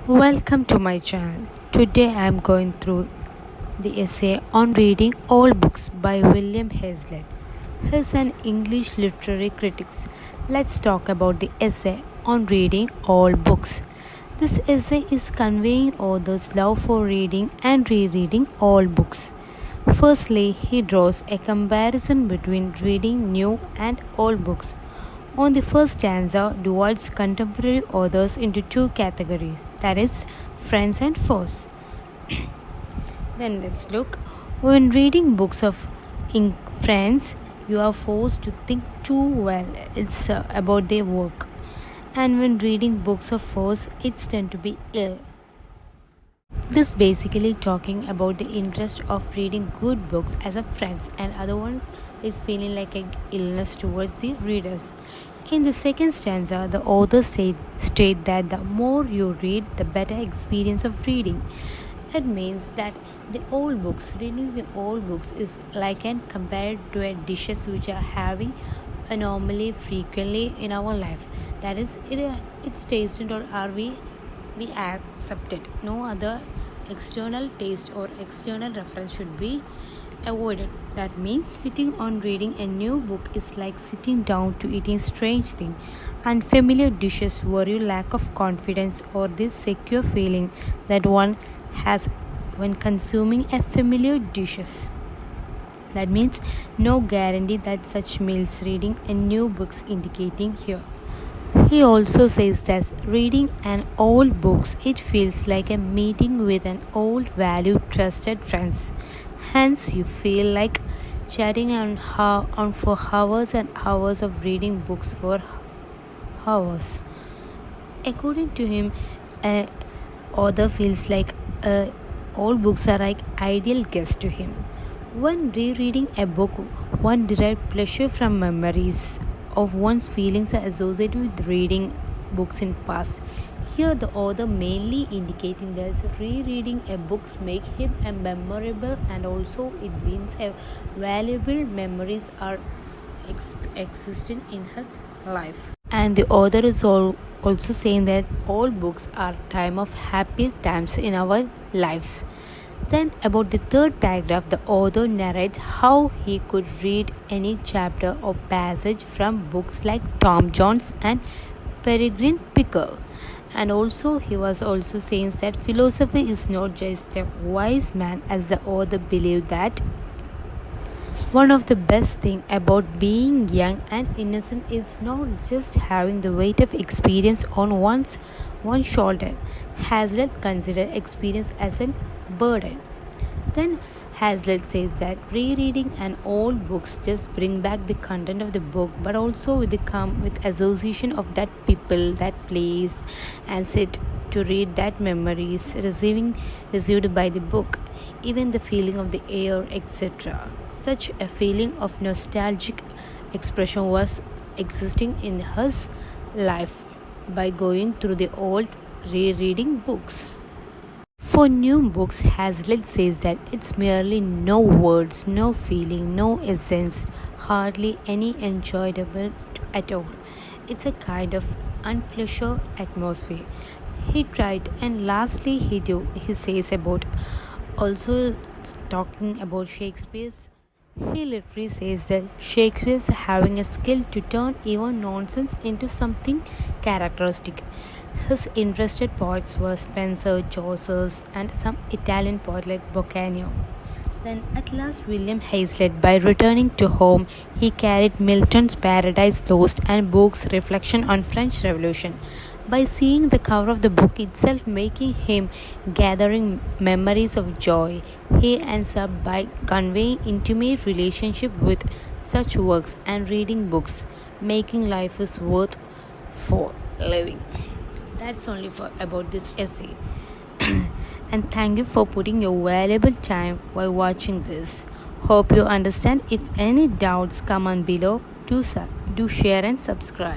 Welcome to my channel. Today I am going through the essay on reading all books by William Hazlitt. He's an English literary critic. Let's talk about the essay on reading all books. This essay is conveying author's love for reading and rereading all books. Firstly, he draws a comparison between reading new and old books. On the first stanza divides contemporary authors into two categories, that is, friends and foes. Then let's look. When reading books of friends, you are forced to think too well. It's about their work. And when reading books of foes, it's tend to be ill. This basically talking about the interest of reading good books as a friends, and other one is feeling like a illness towards the readers. In the second stanza, the author state that the more you read, the better experience of reading. It means that reading the old books is like and compared to a dishes which are having normally frequently in our life. That is, it's tasted or are we accept it. No other external taste or external reference should be avoided. That means sitting on reading a new book is like sitting down to eating strange thing. Unfamiliar dishes worry lack of confidence or the secure feeling that one has when consuming a familiar dishes. That means no guarantee that such meals reading a new books indicating here. He also says that reading an old books, it feels like a meeting with an old valued trusted friends. Hence you feel like chatting on for hours and hours of reading books for hours. According to him, a author feels like all books are like ideal guests to him. When rereading a book, one derives pleasure from memories of one's feelings are associated with reading books in past. Here the author mainly indicating that rereading a books make him a memorable, and also it means a valuable memories are existing in his life. And the author is also saying that all books are time of happy times in our life. Then, about the third paragraph, the author narrates how he could read any chapter or passage from books like Tom Jones and Peregrine Pickle. And also, he was also saying that philosophy is not just a wise man, as the author believed that one of the best things about being young and innocent is not just having the weight of experience on one shoulder. Hazlitt considered experience as a burden. Then Hazlitt says that rereading an old books just bring back the content of the book, but also with the come with association of that people, that place, and sit to read that memories received by the book, even the feeling of the air, etc. Such a feeling of nostalgic expression was existing in his life by going through the old rereading books. For new books, Hazlitt says that it's merely no words, no feeling, no essence, hardly any enjoyable at all. It's a kind of unpleasant atmosphere. He tried, and lastly, he says about also talking about Shakespeare's. He literally says that Shakespeare is having a skill to turn even nonsense into something characteristic. His interested poets were Spenser, Chaucer, and some Italian poet like Boccaccio. Then at last William Hazlitt, by returning to home, he carried Milton's Paradise Lost and Burke's Reflection on French Revolution. By seeing the cover of the book itself making him gathering memories of joy, he ends up by conveying intimate relationship with such works and reading books, making life is worth for living. That's only for about this essay. And thank you for putting your valuable time while watching this. Hope you understand. If any doubts, comment below. Do share and subscribe.